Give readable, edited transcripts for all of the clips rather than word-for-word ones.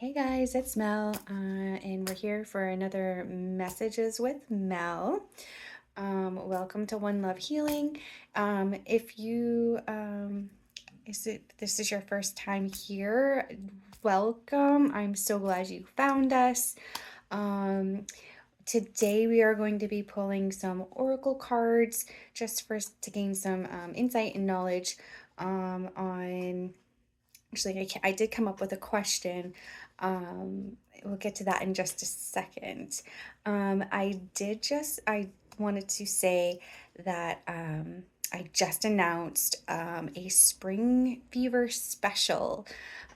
Hey guys, it's Mel, and we're here for another Messages with Mel. Welcome to One Love Healing. If you this is your first time here, welcome. I'm so glad you found us. Um, Today we are going to be pulling some oracle cards just to gain some insight and knowledge on. Actually, I did come up with a question. We'll get to that in just a second. I wanted to say that I just announced a spring fever special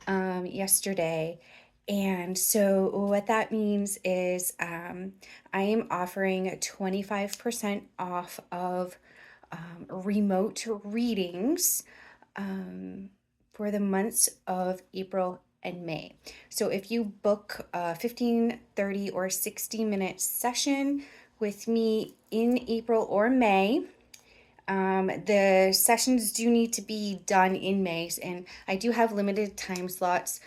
yesterday. And so, what that means is I am offering 25% off of remote readings. For the months of April and May. So if you book a 15, 30, or 60-minute session with me in April or May, the sessions do need to be done in May, and I do have limited time slots,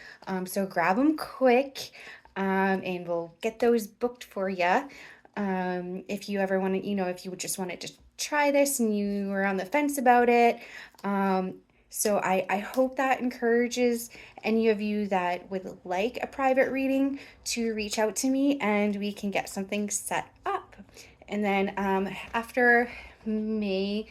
so grab them quick, and we'll get those booked for you. If you ever want to, if you just wanted to try this and you were on the fence about it, so I hope that encourages any of you that would like a private reading to reach out to me and we can get something set up. And then after May,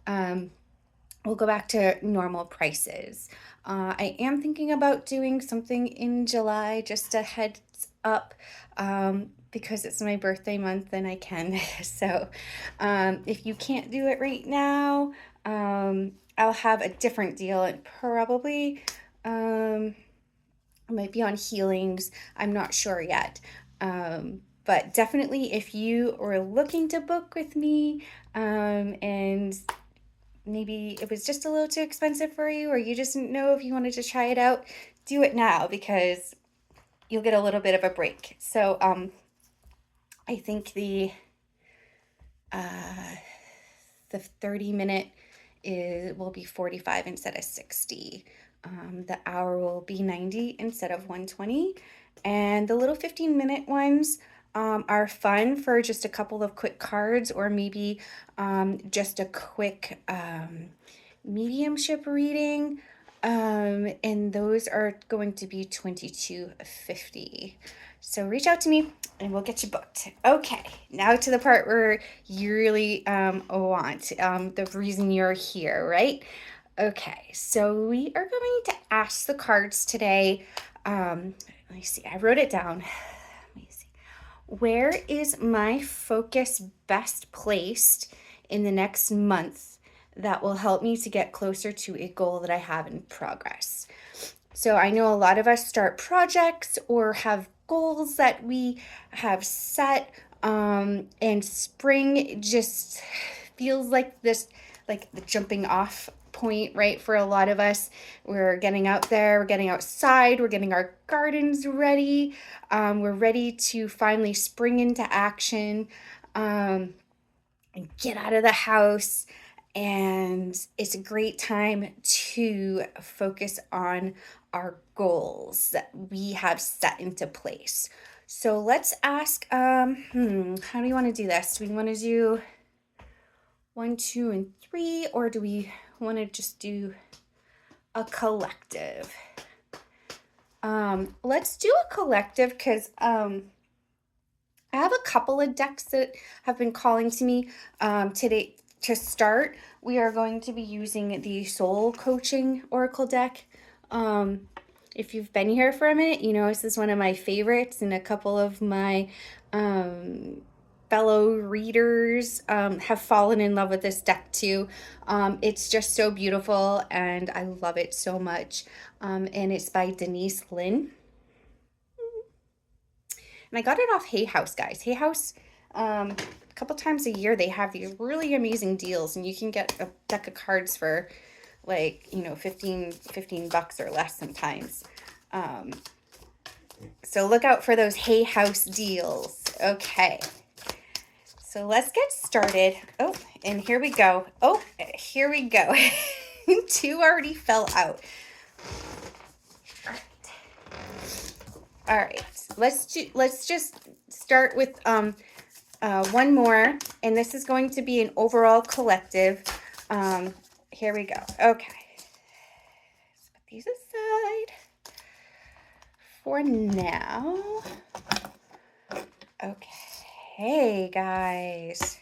we'll go back to normal prices. I am thinking about doing something in July, just a heads up, because it's my birthday month and I can. So if you can't do it right now, I'll have a different deal and probably might be on healings. I'm not sure yet. But definitely if you are looking to book with me and maybe it was just a little too expensive for you or you just didn't know if you wanted to try it out, do it now because you'll get a little bit of a break. So I think the 30-minute will be 45 instead of 60. The hour will be 90 instead of 120. And the little 15-minute ones are fun for just a couple of quick cards or maybe just a quick mediumship reading. And those are going to be $22.50. So reach out to me and we'll get you booked. Okay, now to the part where you really want the reason you're here, right? Okay, so we are going to ask the cards today. Let me see, I wrote it down. Let me see. Where is my focus best placed in the next month that will help me to get closer to a goal that I have in progress? So I know a lot of us start projects or have goals that we have set, and spring just feels like this, like the jumping off point, right? For a lot of us, we're getting out there, we're getting outside, we're getting our gardens ready, we're ready to finally spring into action, and get out of the house. And it's a great time to focus on our goals that we have set into place. So let's ask, how do you want to do this? Do we want to do 1, 2, and 3, or do we want to just do a collective? Let's do a collective because I have a couple of decks that have been calling to me today. To start, we are going to be using the Soul Coaching Oracle deck. If you've been here for a minute, you know this is one of my favorites, and a couple of my fellow readers have fallen in love with this deck too. It's just so beautiful, and I love it so much. And it's by Denise Lynn. And I got it off Hay House, guys. Hay House, a couple times a year, they have these really amazing deals, and you can get a deck of cards for like, 15 bucks or less sometimes. So look out for those Hay House deals. Okay. So let's get started. Oh, and here we go. Oh, here we go. 2 already fell out. All right, let's just start with one more, and this is going to be an overall collective. Here we go. Okay, let's put these aside for now. Okay, guys.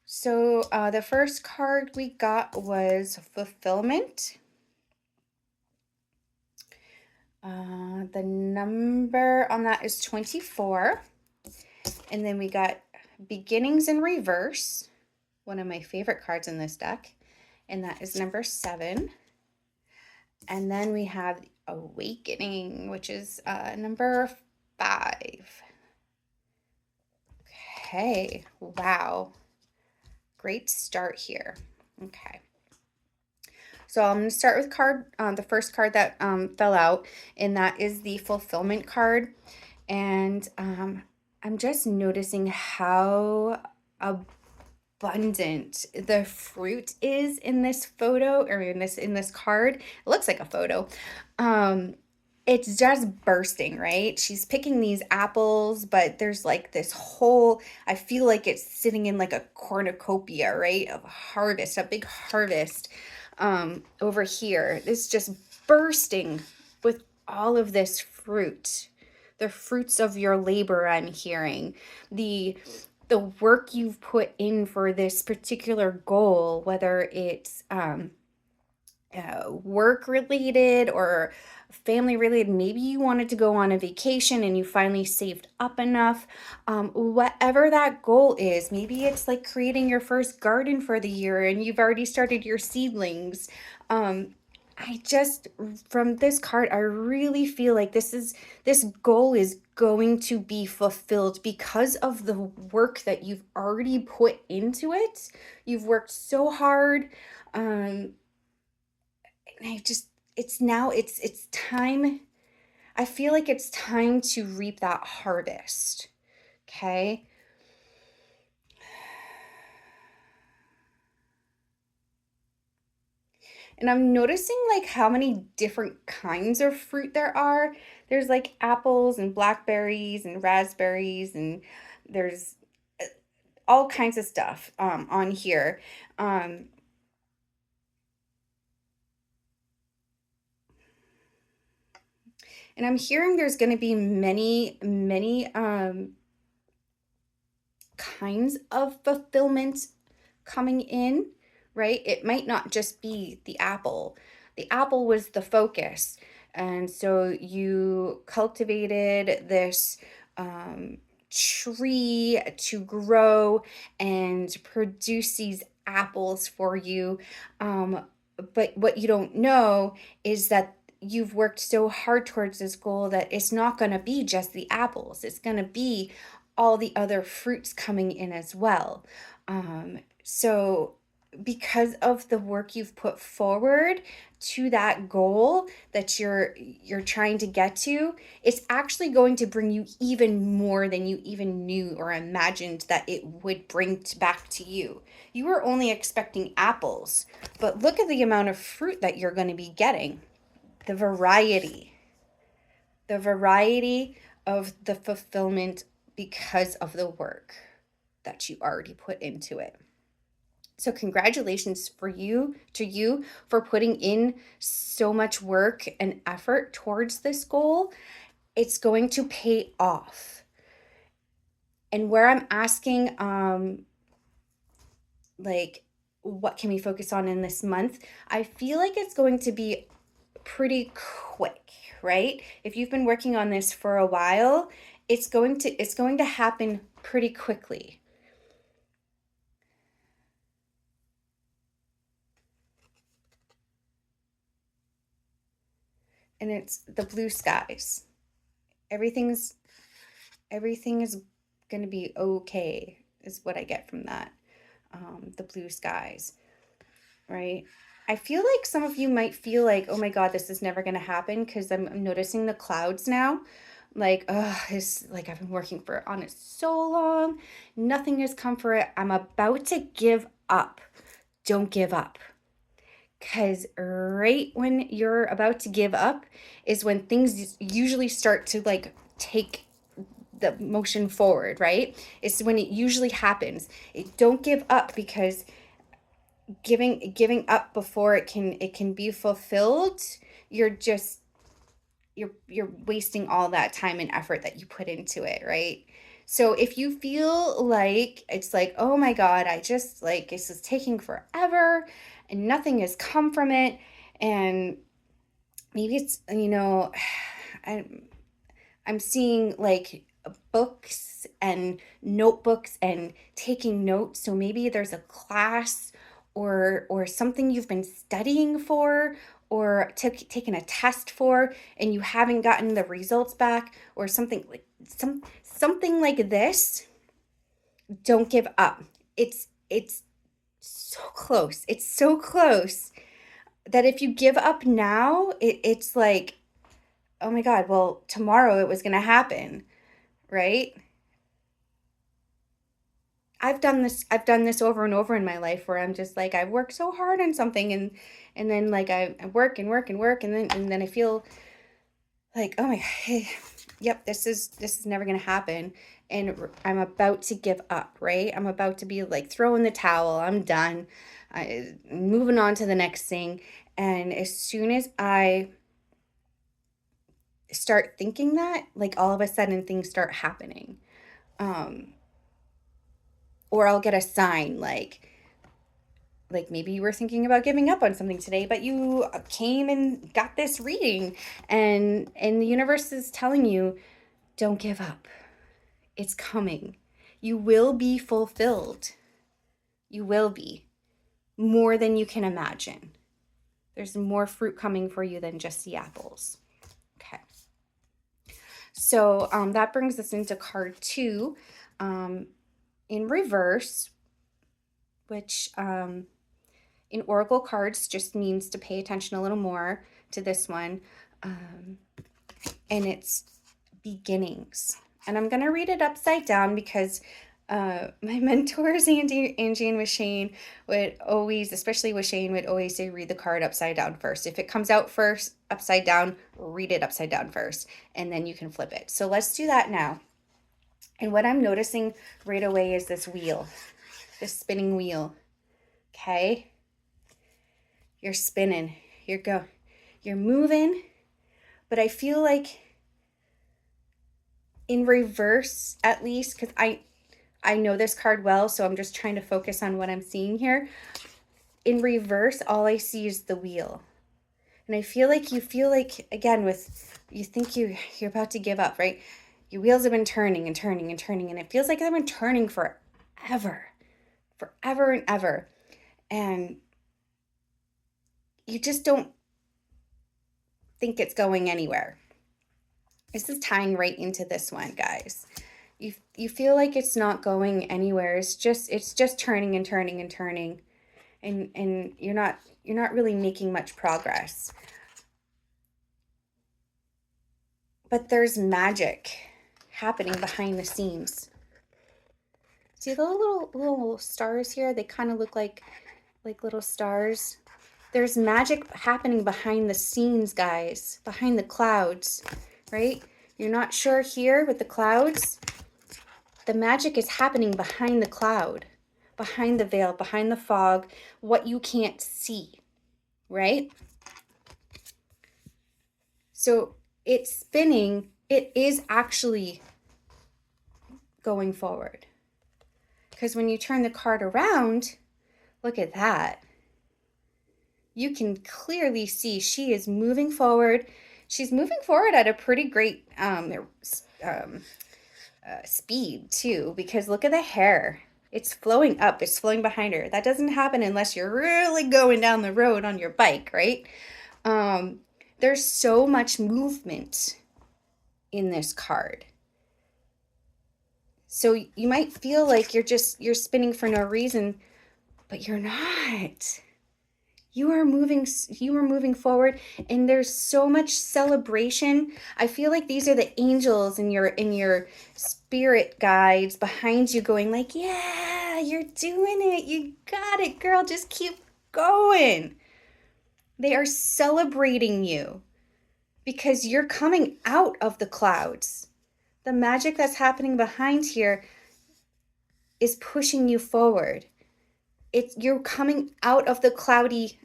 So the first card we got was fulfillment. The number on that is 24. And then we got beginnings in reverse, one of my favorite cards in this deck, and that is number 7. And then we have awakening, which is number 5. Okay, wow. Great start here. Okay. So I'm going to start with the first card that fell out, and that is the fulfillment card. And I'm just noticing how abundant the fruit is in this photo, or in this card. It looks like a photo. It's just bursting, right? She's picking these apples, but there's like this whole, I feel like it's sitting in like a cornucopia, right? Of a harvest, a big harvest over here. It's just bursting with all of this fruit. The fruits of your labor, I'm hearing. The work you've put in for this particular goal, whether it's work related or family related. Maybe you wanted to go on a vacation and you finally saved up enough. Whatever that goal is, maybe it's like creating your first garden for the year and you've already started your seedlings. From this card, I really feel like this goal is going to be fulfilled because of the work that you've already put into it. You've worked so hard. And it's time. I feel like it's time to reap that harvest. Okay. And I'm noticing like how many different kinds of fruit there are. There's like apples and blackberries and raspberries, and there's all kinds of stuff on here. Um, and I'm hearing there's going to be many kinds of fulfillment coming in, right? It might not just be the apple. The apple was the focus. And so you cultivated this tree to grow and produce these apples for you. But what you don't know is that you've worked so hard towards this goal that it's not going to be just the apples. It's going to be all the other fruits coming in as well. So because of the work you've put forward to that goal that you're trying to get to, it's actually going to bring you even more than you even knew or imagined that it would bring back to you. You were only expecting apples, but look at the amount of fruit that you're going to be getting. The variety of the fulfillment because of the work that you already put into it. So congratulations to you for putting in so much work and effort towards this goal. It's going to pay off. And where I'm asking like what can we focus on in this month? I feel like it's going to be pretty quick, right? If you've been working on this for a while, it's going to happen pretty quickly. And it's the blue skies. Everything is going to be okay, is what I get from that. The blue skies, right? I feel like some of you might feel like, oh my God, this is never going to happen, because I'm noticing the clouds now. Like, it's like I've been working on it so long. Nothing has come for it. I'm about to give up. Don't give up. Because right when you're about to give up is when things usually start to like take the motion forward, right? It's when it usually happens. Don't give up, because giving up before it can be fulfilled, you're just you're wasting all that time and effort that you put into it, right? So if you feel like it's like, oh my God, I just like this is taking forever and nothing has come from it, and maybe it's, I'm I'm seeing like books and notebooks and taking notes. So maybe there's a class or something you've been studying for or taken a test for and you haven't gotten the results back, or something like something like this. Don't give up. It's so close. It's so close that if you give up now, it's like, oh my God, well, tomorrow it was going to happen, right? I've done this over and over in my life where I'm just like, I've worked so hard on something, and then like I work and work and work, and then I feel like, oh my God, yep, this is never gonna happen, and I'm about to give up, right? I'm about to be like throwing the towel. I'm done. Moving on to the next thing, and as soon as I start thinking that, like all of a sudden things start happening. Um, or I'll get a sign like maybe you were thinking about giving up on something today, but you came and got this reading, and the universe is telling you, don't give up. It's coming. You will be fulfilled. You will be more than you can imagine. There's more fruit coming for you than just the apples. Okay. So that brings us into card 2, um, in reverse, which in oracle cards just means to pay attention a little more to this one. Um, and it's beginnings. And I'm going to read it upside down because my mentors, Angie and Washane, would always, especially Washane, would always say, read the card upside down first. If it comes out first, upside down, read it upside down first, and then you can flip it. So let's do that now. And what I'm noticing right away is this wheel, this spinning wheel. Okay? You're spinning. You're moving, but I feel like in reverse, at least, because I know this card well, so I'm just trying to focus on what I'm seeing here. In reverse, all I see is the wheel. And I feel like again, you think you're about to give up, right? Your wheels have been turning and turning and turning, and it feels like they've been turning forever and ever. And you just don't think it's going anywhere. This is tying right into this one, guys. You feel like it's not going anywhere. It's just turning and turning and turning, and you're not really making much progress. But there's magic happening behind the scenes. See the little stars here? They kind of look like little stars. There's magic happening behind the scenes, guys, behind the clouds, right? You're not sure here with the clouds. The magic is happening behind the cloud, behind the veil, behind the fog, what you can't see, right? So it's spinning. It is actually going forward. Because when you turn the card around, look at that. You can clearly see she is moving forward. She's moving forward at a pretty great speed too, because look at the hair. It's flowing up. It's flowing behind her. That doesn't happen unless you're really going down the road on your bike, right? There's so much movement in this card. So you might feel like you're spinning for no reason, but you're not. You are moving forward, and there's so much celebration. I feel like these are the angels in your spirit guides behind you going like, yeah, you're doing it. You got it, girl. Just keep going. They are celebrating you because you're coming out of the clouds. The magic that's happening behind here is pushing you forward. You're coming out of the cloudy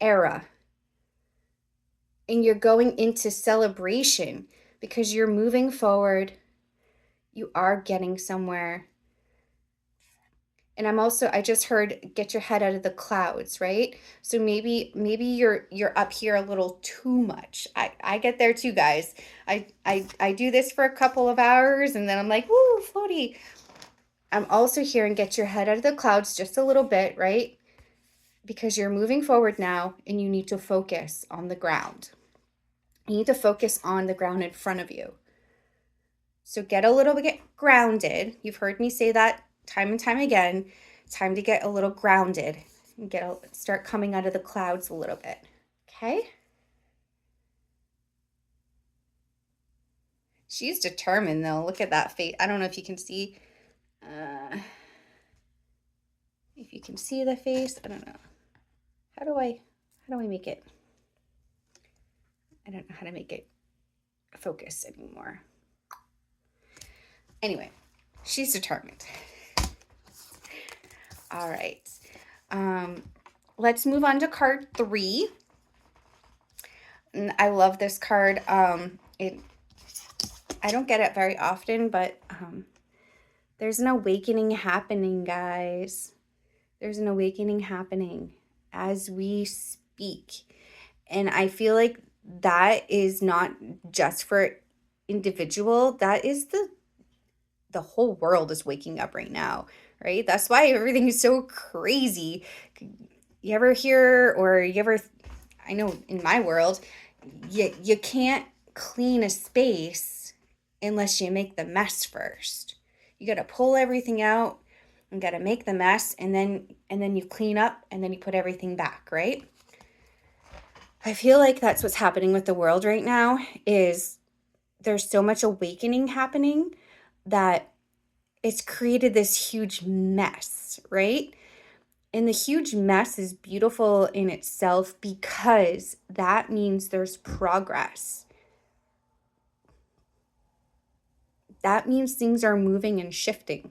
era and you're going into celebration because you're moving forward. You are getting somewhere. And I just heard get your head out of the clouds, right? So maybe you're up here a little too much. I get there too, guys. I do this for a couple of hours and then I'm like, woo, floaty. I'm also hearing get your head out of the clouds just a little bit, right? Because you're moving forward now and you need to focus on the ground. You need to focus on the ground in front of you. So get a little bit grounded. You've heard me say that time and time again. Time to get a little grounded and start coming out of the clouds a little bit. Okay? She's determined though. Look at that face. I don't know if you can see. If you can see the face, I don't know. How do I make it? I don't know how to make it focus anymore. Anyway, she's determined. All right. Let's move on to card 3. And I love this card. I don't get it very often, but there's an awakening happening, guys. There's an awakening happening as we speak. And I feel like that is not just for individual. That is the whole world is waking up right now, right? That's why everything is so crazy. You ever hear I know in my world, you can't clean a space unless you make the mess first. You got to pull everything out and got to make the mess and then you clean up and then you put everything back, right? I feel like that's what's happening with the world right now is there's so much awakening happening that it's created this huge mess, right? And the huge mess is beautiful in itself because that means there's progress. That means things are moving and shifting.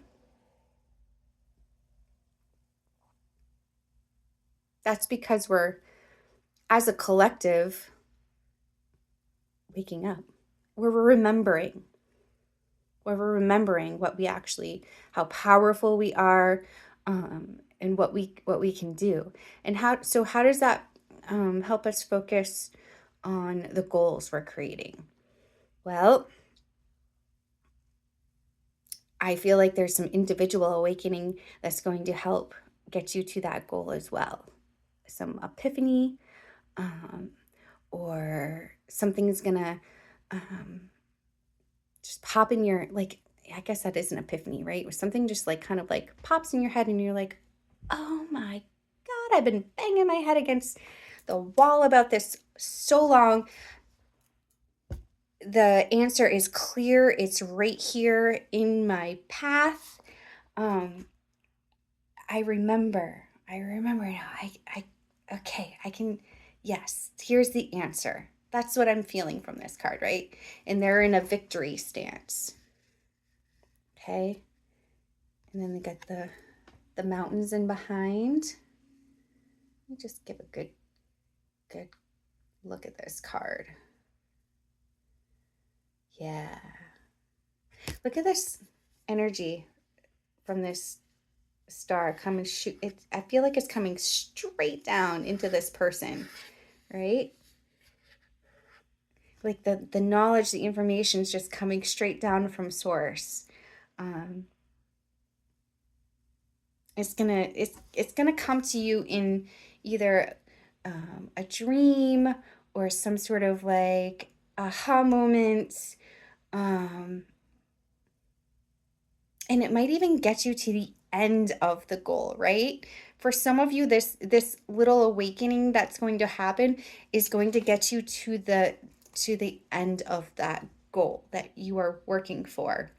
That's because we're, as a collective, waking up. We're remembering. We're remembering how powerful we are, and what we can do. And how does that help us focus on the goals we're creating? Well, I feel like there's some individual awakening that's going to help get you to that goal as well. Some epiphany, or something is gonna just pop in your, like, I guess that is an epiphany, right? Something just like kind of like pops in your head and you're like, oh my God, I've been banging my head against the wall about this so long. The answer is clear. It's right here in my path. I remember now. Okay, I can, yes, here's the answer. That's what I'm feeling from this card, right? And they're in a victory stance. Okay. And then they got the mountains in behind. Let me just give a good look at this card. Yeah. Look at this energy from this star coming I feel like it's coming straight down into this person, right? Like the knowledge, the information is just coming straight down from source. It's gonna come to you in either a dream or some sort of like aha moment, and it might even get you to the end of the goal, right? For some of you, this little awakening that's going to happen is going to get you to the end of that goal that you are working for.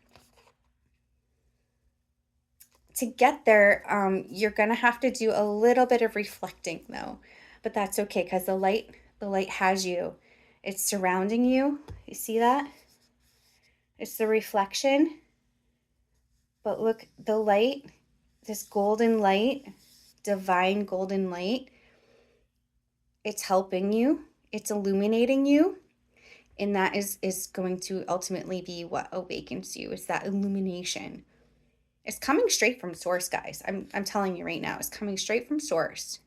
To get there, you're going to have to do a little bit of reflecting though. but that's okay because the light has you. It's surrounding you. You see that? It's the reflection. But look, the light, this golden light, divine golden light, it's helping you. It's illuminating you. And that is going to ultimately be what awakens you, is that illumination. It's coming straight from source, guys. I'm telling you right now, it's coming straight from source.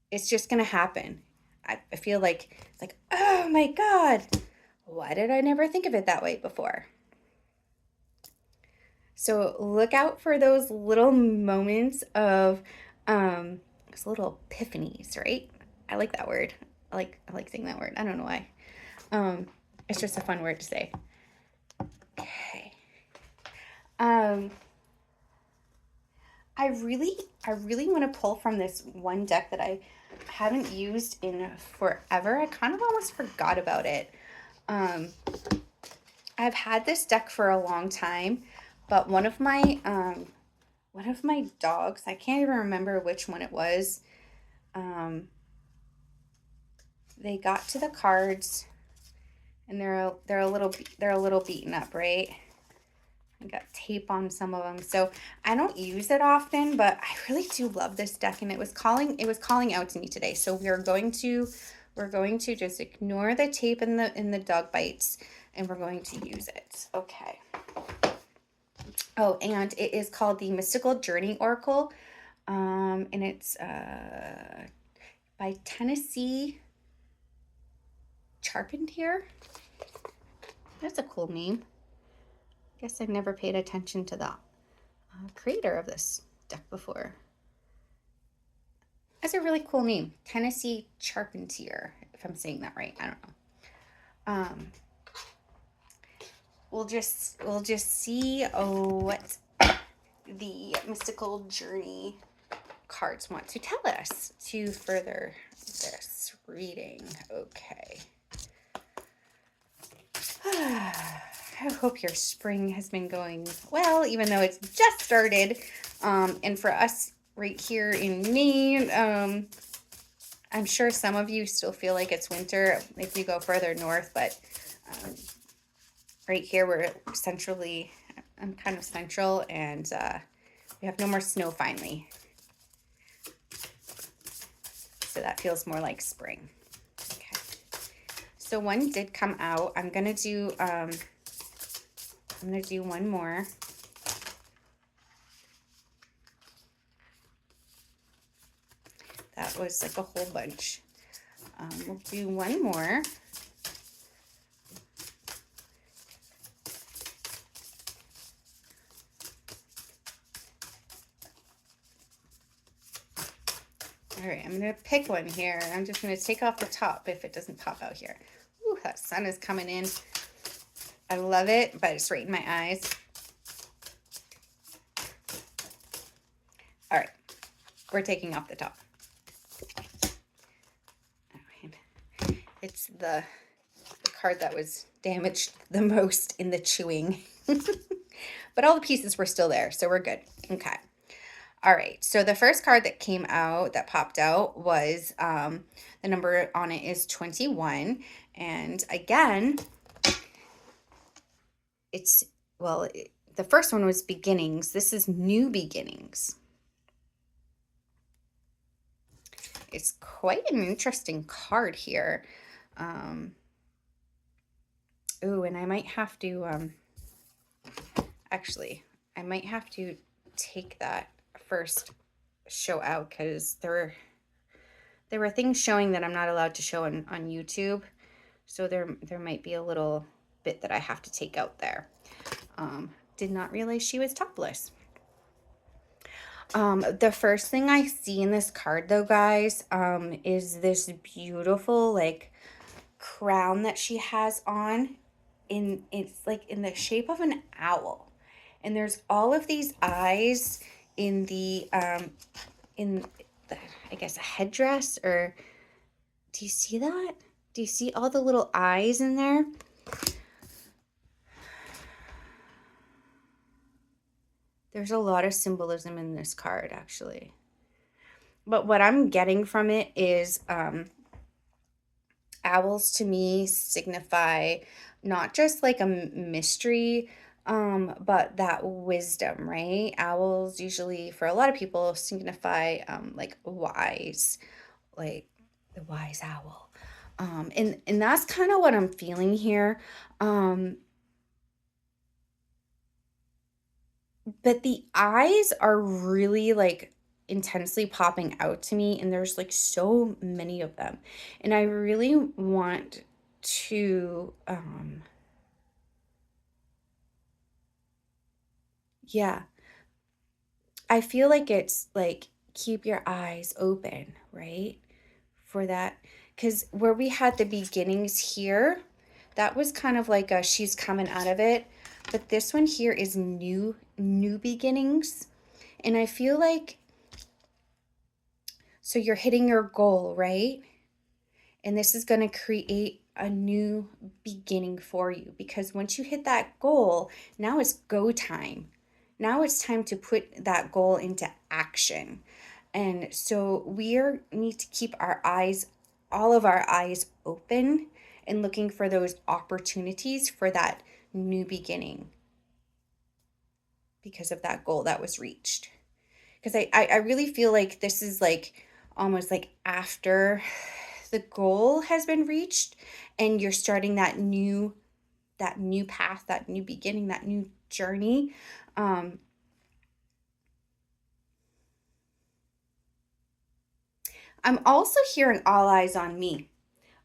It's just gonna happen. I feel like it's like, oh my God, why did I never think of it that way before? So look out for those little moments of those little epiphanies, right? I like that word. I like saying that word. I don't know why. Um, it's just a fun word to say. Okay. Um, I really want to pull from this one deck that I haven't used in forever. I kind of almost forgot about it. Um, I've had this deck for a long time, but one of my dogs, I can't even remember which one it was. Um, they got to the cards and they're a little beaten up, right? I got tape on some of them. So I don't use it often, but I really do love this deck, and it was calling out to me today. So we're going to just ignore the tape and the dog bites, and we're going to use it. Okay. Oh, and it is called the Mystical Journey Oracle. And it's by Tennessee Charpentier. That's a cool name. Guess I've never paid attention to the creator of this deck before. That's a really cool name, Tennessee Charpentier, if I'm saying that right. I don't know. Um, we'll just see what the Mystical Journey cards want to tell us to further this reading. Okay. I hope your spring has been going well, even though it's just started. And for us right here in Maine, I'm sure some of you still feel like it's winter if you go further north, but right here we're centrally, I'm kind of central, and we have no more snow finally. So that feels more like spring. Okay. So one did come out. I'm gonna do one more. That was like a whole bunch. We'll do one more. All right, I'm gonna pick one here. I'm just gonna take off the top if it doesn't pop out here. Ooh, that sun is coming in. I love it, but it's right in my eyes. All right, we're taking off the top. It's the card that was damaged the most in the chewing. But all the pieces were still there, so we're good. Okay. All right, so the first card that came out, that popped out, was the number on it is 21. And again, the first one was beginnings. This is new beginnings. It's quite an interesting card here. Ooh, and I might have to, actually, I might have to take that first show out because there were things showing that I'm not allowed to show on YouTube. So there might be a little bit that I have to take out there. Did not realize she was topless. The first thing I see in this card though, guys, is this beautiful like crown that she has on. It's like in the shape of an owl. And there's all of these eyes in the I guess a headdress, or do you see that? Do you see all the little eyes in there? There's a lot of symbolism in this card, actually. But what I'm getting from it is owls to me signify not just like a mystery, but that wisdom, right? Owls usually, for a lot of people, signify like wise, like the wise owl. And that's kind of what I'm feeling here. Um, but the eyes are really like intensely popping out to me, and there's like so many of them. And I really want to yeah, I feel like it's like keep your eyes open, right? For that, because where we had the beginnings here, that was kind of like a she's coming out of it. But this one here is new beginnings. And I feel like, so you're hitting your goal, right? And this is going to create a new beginning for you, because once you hit that goal, now it's go time. Now it's time to put that goal into action. And so need to keep our eyes, all of our eyes open and looking for those opportunities for that new beginning because of that goal that was reached. Because I really feel like this is like almost like after the goal has been reached and you're starting that new path, that new beginning, that new journey. um I'm also hearing all eyes on me.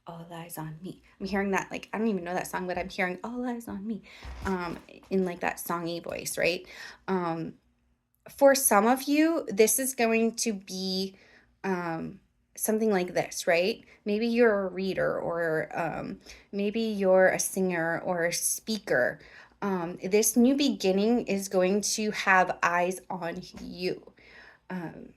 All eyes on me. I'm hearing that, like, I don't even know that song, but I'm hearing all eyes on me, um in like that songy voice, right? um for some of you, this is going to be um, something like this, right? Maybe you're a reader, or maybe you're a singer or a speaker. This new beginning is going to have eyes on you. Um,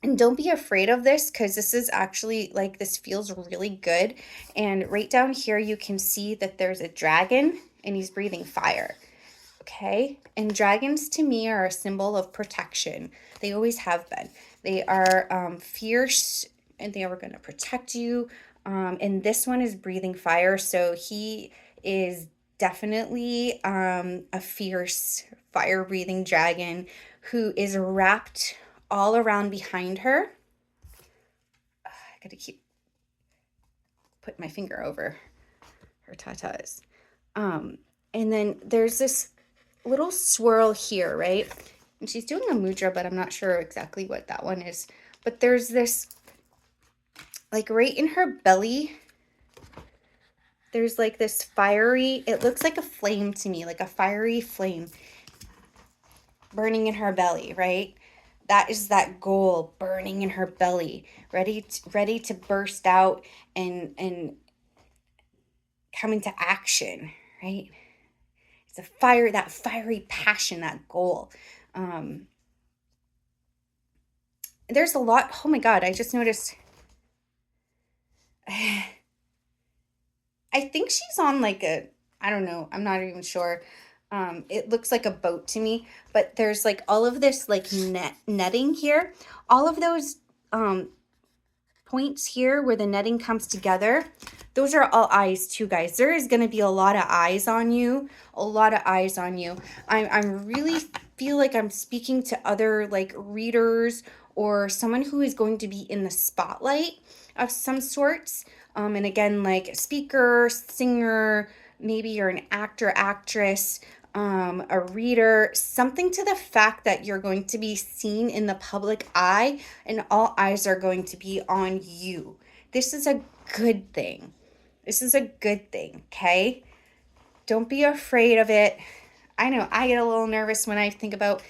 and don't be afraid of this, because this is actually like, this feels really good. And right down here, you can see that there's a dragon and he's breathing fire. Okay. And dragons to me are a symbol of protection. They always have been. They are fierce, and they are going to protect you. And this one is breathing fire. So he is definitely a fierce fire breathing dragon who is wrapped all around behind her. I got to keep putting my finger over her tatas. Um, and then there's this little swirl here, right? And she's doing a mudra, but I'm not sure exactly what that one is. But there's this, like right in her belly, there's like this fiery, it looks like a flame to me, like a fiery flame burning in her belly, right? That is that goal burning in her belly, ready to burst out and come into action, right? It's a fire, that fiery passion, that goal. Um, there's a lot. Oh my God, I just noticed. I think she's on like a, I don't know, I'm not even sure. It looks like a boat to me, but there's like all of this like netting here. All of those um, points here where the netting comes together, those are all eyes too, guys. There is going to be a lot of eyes on you, a lot of eyes on you. I'm really feel like I'm speaking to other like readers or someone who is going to be in the spotlight of some sorts. And again, like a speaker, singer, maybe you're an actor, actress, a reader, something to the fact that you're going to be seen in the public eye and all eyes are going to be on you. This is a good thing. This is a good thing, okay? Don't be afraid of it. I know I get a little nervous when I think about,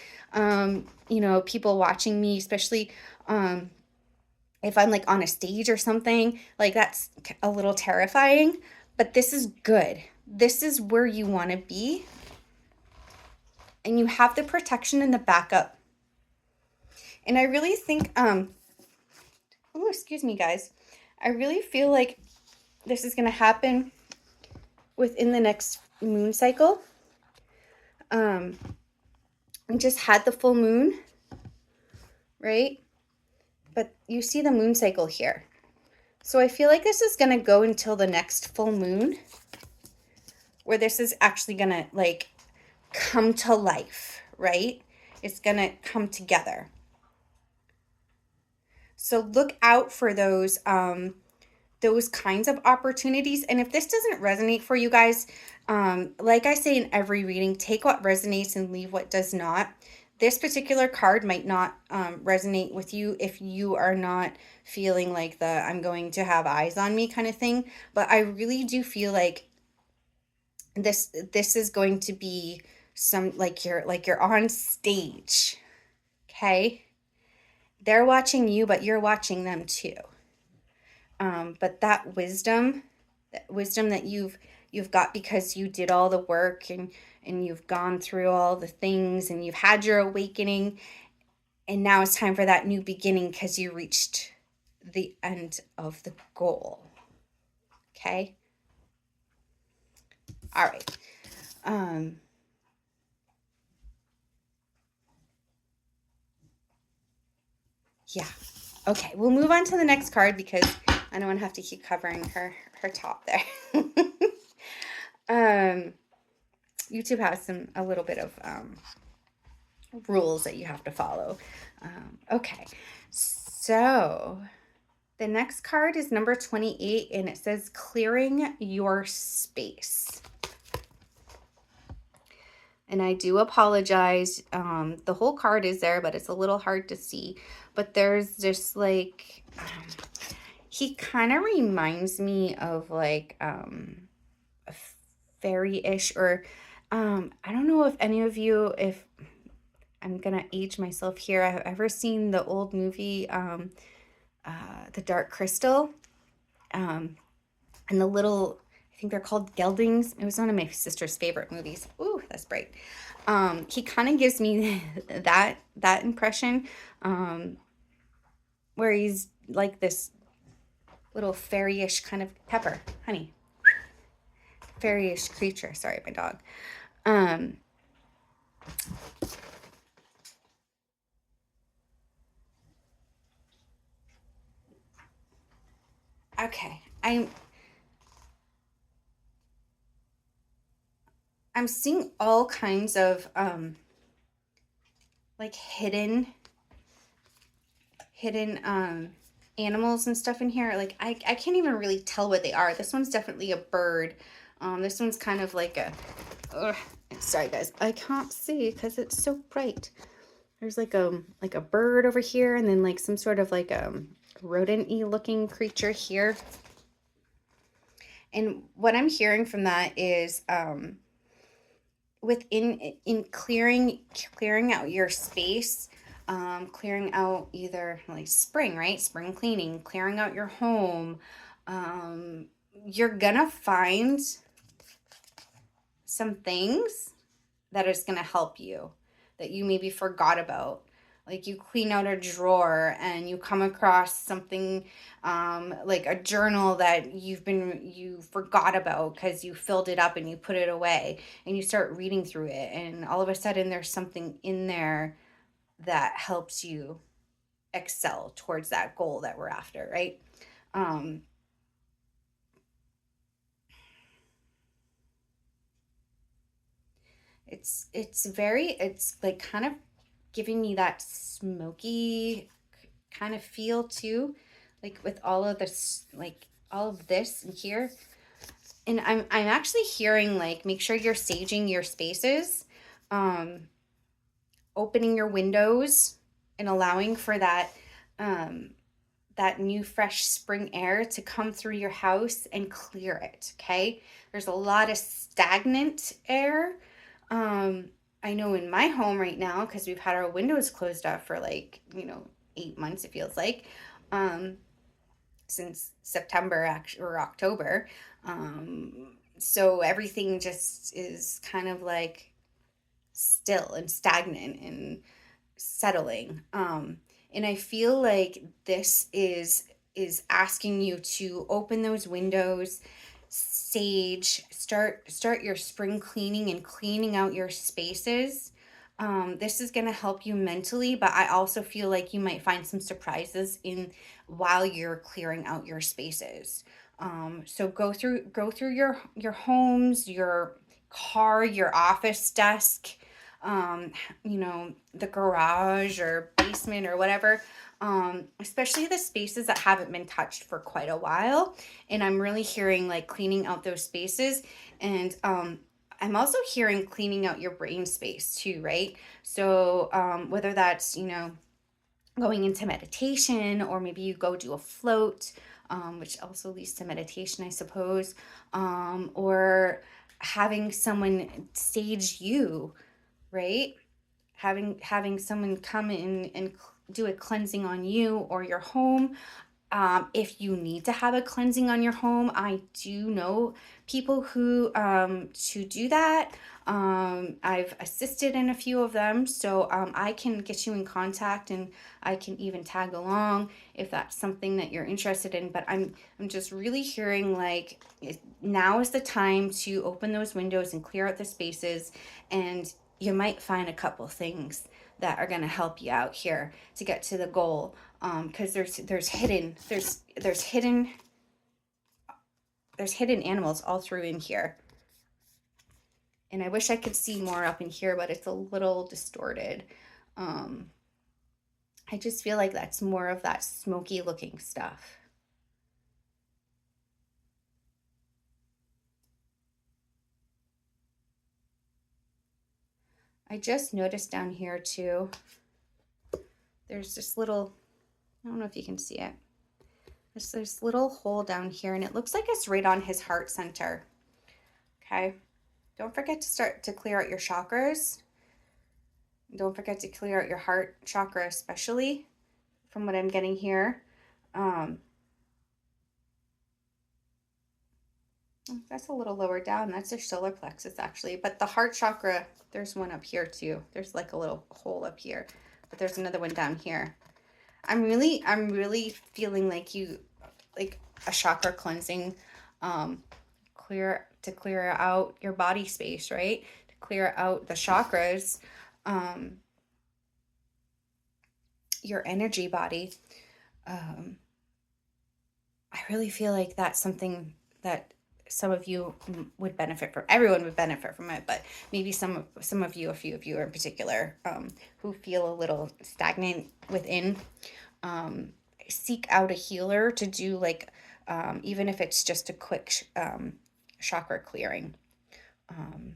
people watching me, especially if I'm like on a stage or something. Like that's a little terrifying, but this is good. This is where you want to be. And you have the protection and the backup. And I really think, oh, excuse me, guys. I really feel like this is going to happen within the next moon cycle. We just had the full moon, right? but you see the moon cycle here. So I feel like this is going to go until the next full moon, where this is actually going to like come to life, right? It's going to come together. So look out for those kinds of opportunities. And if this doesn't resonate for you guys, like I say in every reading, take what resonates and leave what does not. This particular card might not resonate with you if you are not feeling like the I'm going to have eyes on me kind of thing. But I really do feel like this is going to be some like you're on stage. Okay? They're watching you, but you're watching them too. But that wisdom that you've got because you did all the work and you've gone through all the things and you've had your awakening, and now it's time for that new beginning because you reached the end of the goal. Okay. All right. Um, yeah. Okay. We'll move on to the next card because I don't want to have to keep covering her top there. um, YouTube has a little bit of rules that you have to follow. Okay, so the next card is number 28, and it says clearing your space. And I do apologize. The whole card is there, but it's a little hard to see. But there's just like, he kind of reminds me of like a fairy-ish, or I don't know if any of you, if I'm gonna age myself here, I've ever seen the old movie, The Dark Crystal, and the little, I think they're called geldings. It was one of my sister's favorite movies. Ooh, that's bright. He kind of gives me that impression, where he's like this little fairy-ish kind of Pepper, honey, fairy-ish creature. Sorry, my dog. Okay, I'm seeing all kinds of like hidden animals and stuff in here. Like I can't even really tell what they are. This one's definitely a bird. This one's kind of like a sorry guys, I can't see because it's so bright. There's like a bird over here, and then like some sort of like rodent-y looking creature here. And what I'm hearing from that is in clearing out your space, clearing out either like spring, right? Spring cleaning, clearing out your home. You're gonna find some things that is gonna help you that you maybe forgot about. Like you clean out a drawer and you come across something, like a journal that you forgot about because you filled it up and you put it away, and you start reading through it, and all of a sudden there's something in there that helps you excel towards that goal that we're after, right? Um, it's like kind of giving me that smoky kind of feel too, like with all of this, like all of this in here. And I'm actually hearing like make sure you're saging your spaces, um, opening your windows and allowing for um, that new fresh spring air to come through your house and clear it. Okay, there's a lot of stagnant air. um, I know in my home right now, because we've had our windows closed up for like 8 months, it feels like, um, since September or October. So everything just is kind of like still and stagnant and settling. And I feel like this is asking you to open those windows, start your spring cleaning and cleaning out your spaces. This is going to help you mentally, but I also feel like you might find some surprises in while you're clearing out your spaces. So go through your homes, your car, your office desk, um, the garage or basement or whatever. Especially the spaces that haven't been touched for quite a while. And I'm really hearing like cleaning out those spaces. And I'm also hearing cleaning out your brain space too, right? So whether that's, going into meditation, or maybe you go do a float, which also leads to meditation, I suppose, or having someone sage you, right? Having someone come in and do a cleansing on you or your home. If you need to have a cleansing on your home, I do know people who to do that. I've assisted in a few of them, so I can get you in contact, and I can even tag along if that's something that you're interested in. But I'm just really hearing like now is the time to open those windows and clear out the spaces, and you might find a couple things that are going to help you out here to get to the goal. Because there's hidden animals all through in here, and I wish I could see more up in here, but it's a little distorted. um I just feel like that's more of that smoky looking stuff. I just noticed down here too, there's this little, I don't know if you can see it, there's this little hole down here, and it looks like it's right on his heart center. Okay, don't forget to start to clear out your chakras. Don't forget to clear out your heart chakra, especially from what I'm getting here. Um, that's a little lower down. That's their solar plexus, actually. But the heart chakra, there's one up here too. There's like a little hole up here, but there's another one down here. I'm really feeling like like a chakra cleansing, um, clear out your body space, right? To clear out the chakras, um, your energy body. Um, I really feel like that's something that some of you would benefit from. Everyone would benefit from it, but maybe some of you, a few of you in particular, who feel a little stagnant within, um, seek out a healer to do like, even if it's just a quick chakra clearing. Um,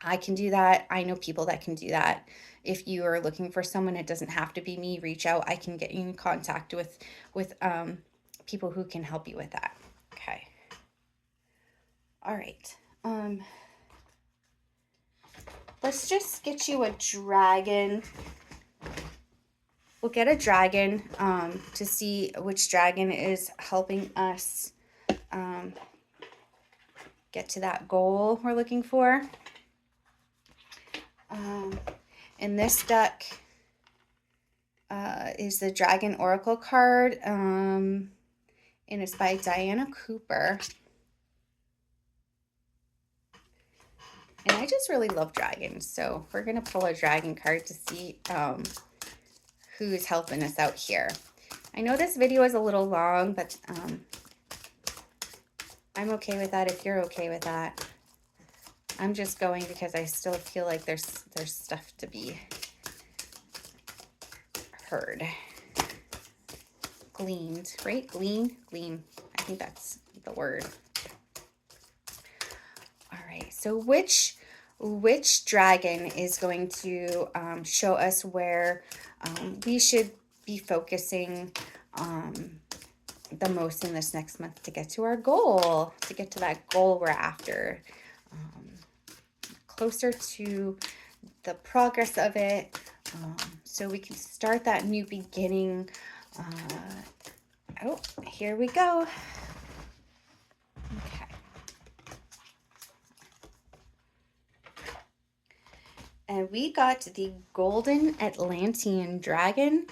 I can do that. I know people that can do that. If you are looking for someone, it doesn't have to be me. Reach out. I can get you in contact with people who can help you with that. Okay. All right. Let's just get you a dragon. We'll get a dragon to see which dragon is helping us get to that goal we're looking for. And this deck is the Dragon Oracle card, and it's by Diana Cooper. And I just really love dragons, so we're going to pull a dragon card to see who's helping us out here. I know this video is a little long, but I'm okay with that if you're okay with that. I'm just going because I still feel like there's stuff to be heard. Gleaned, right? Glean. I think that's the word. All right. So which dragon is going to show us where we should be focusing the most in this next month to get to our goal, to get to that goal we're after, closer to the progress of it, so we can start that new beginning. Oh, here we go. Okay. And we got the Golden Atlantean Dragon.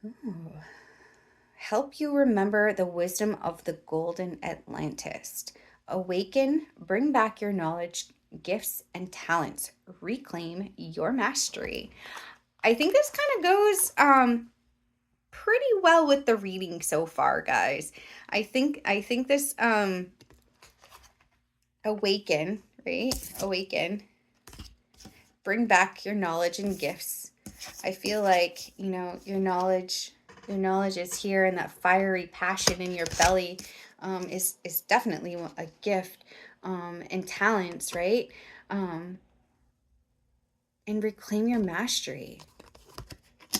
Ooh. Help you remember the wisdom of the Golden Atlantis. Awaken, bring back your knowledge gifts, and talents. Reclaim your mastery. I think this kind of goes pretty well with the reading so far, guys. I think this awaken, right? Awaken. Bring back your knowledge and gifts. I feel like, your knowledge is here, and that fiery passion in your belly is definitely a gift, and talents, right? Um, and reclaim your mastery.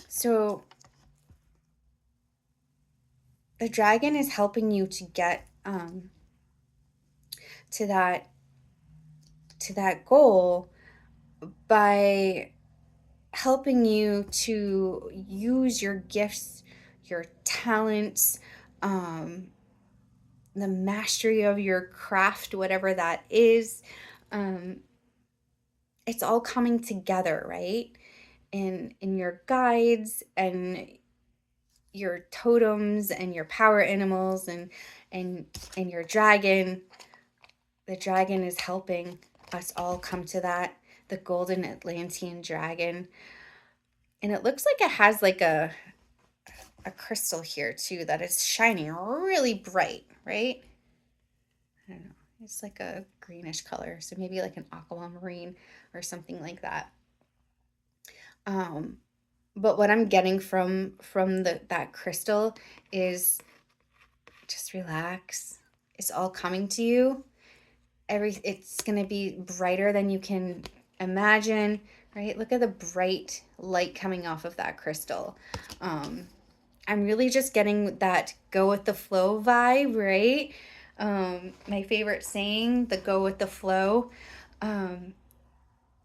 So the dragon is helping you to get to that goal by helping you to use your gifts, your talents, um, the mastery of your craft, whatever that is. Um, it's all coming together, right? In your guides and your totems and your power animals and and your dragon. The dragon is helping us all come to that, the golden Atlantean dragon. And it looks like it has like a crystal here too that is shining really bright, right? I don't know. It's like a greenish color, so maybe like an aquamarine or something like that. Um, but what I'm getting from that crystal is just relax. It's all coming to you. It's gonna be brighter than you can imagine, right? Look at the bright light coming off of that crystal. Um, I'm really just getting that go with the flow vibe, right? My favorite saying, the go with the flow. Um,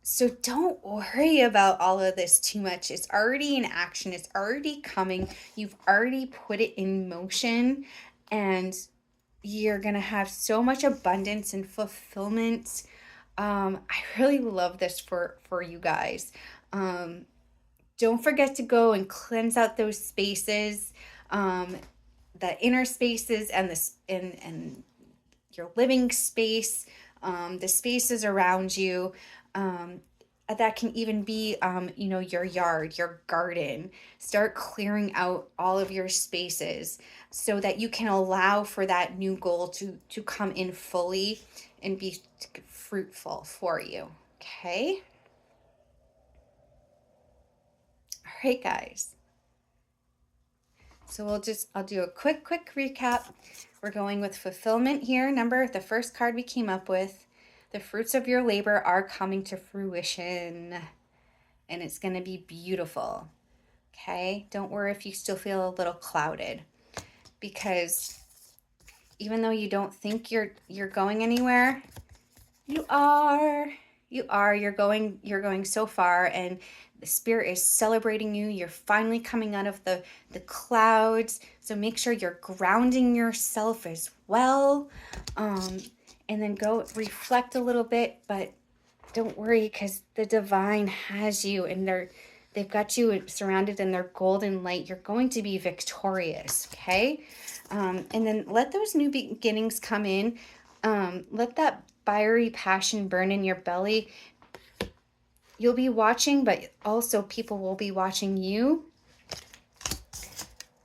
so don't worry about all of this too much. It's already in action, it's already coming. You've already put it in motion, and you're going to have so much abundance and fulfillment. I really love this for you guys. Um, don't forget to go and cleanse out those spaces, um, the inner spaces and and your living space, the spaces around you. Um, that can even be, your yard, your garden. Start clearing out all of your spaces so that you can allow for that new goal to come in fully and be fruitful for you. Okay. All right, guys. So I'll do a quick recap. We're going with fulfillment here. Remember the first card we came up with. The fruits of your labor are coming to fruition, and it's going to be beautiful. Okay? Don't worry if you still feel a little clouded, because even though you don't think you're going anywhere, you are. You're going so far, and the spirit is celebrating you. You're finally coming out of the clouds. So make sure you're grounding yourself as well. And then go reflect a little bit, but don't worry, because the divine has you, and they've got you surrounded in their golden light. You're going to be victorious, okay? And then let those new beginnings come in. Let that fiery passion burn in your belly. You'll be watching, but also people will be watching you.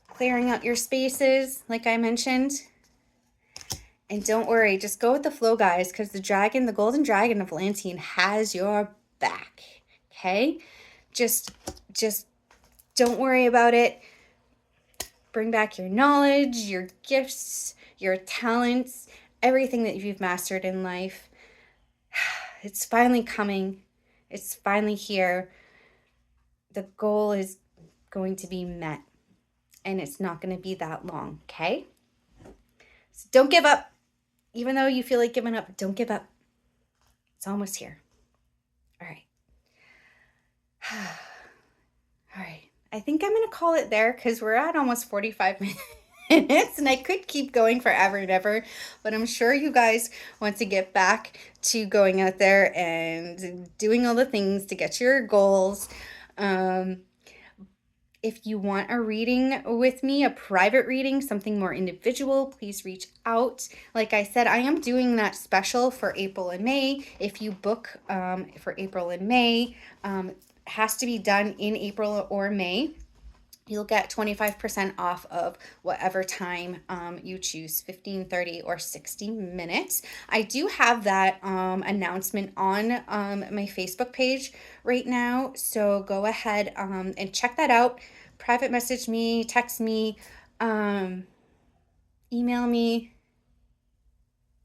Clearing out your spaces, like I mentioned. And don't worry, just go with the flow, guys, because the golden dragon of Atlantean has your back. Okay? Just don't worry about it. Bring back your knowledge, your gifts, your talents, everything that you've mastered in life. It's finally coming. It's finally here. The goal is going to be met, and it's not going to be that long, okay? So don't give up. Even though you feel like giving up, don't give up. It's almost here. All right. All right. I think I'm going to call it there, because we're at almost 45 minutes, and I could keep going forever and ever, but I'm sure you guys want to get back to going out there and doing all the things to get to your goals. If you want a reading with me, a private reading, something more individual, please reach out. Like I said, I am doing that special for April and May. If you book for April and May, has to be done in April or May. You'll get 25% off of whatever time you choose, 15, 30, or 60 minutes. I do have that announcement on my Facebook page right now, so go ahead and check that out. Private message me, text me, um, email me.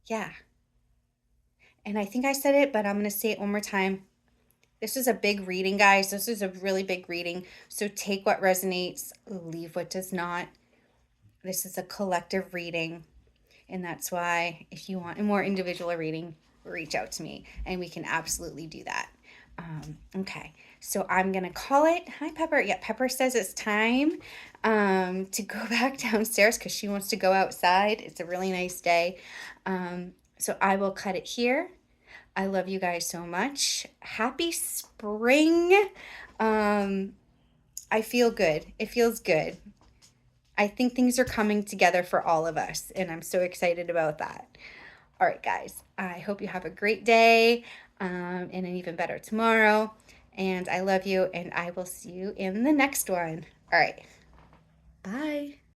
Yeah. And I think I said it, but I'm going to say it one more time. This is a big reading, guys. This is a really big reading. So take what resonates, leave what does not. This is a collective reading, and that's why if you want a more individual reading, reach out to me, and we can absolutely do that. Okay, so I'm gonna call it. Hi, Pepper. Yeah, Pepper says it's time to go back downstairs because she wants to go outside. It's a really nice day. So I will cut it here. I love you guys so much. Happy spring. I feel good. It feels good. I think things are coming together for all of us, and I'm so excited about that. All right, guys, I hope you have a great day and an even better tomorrow. And I love you, and I will see you in the next one. All right, bye.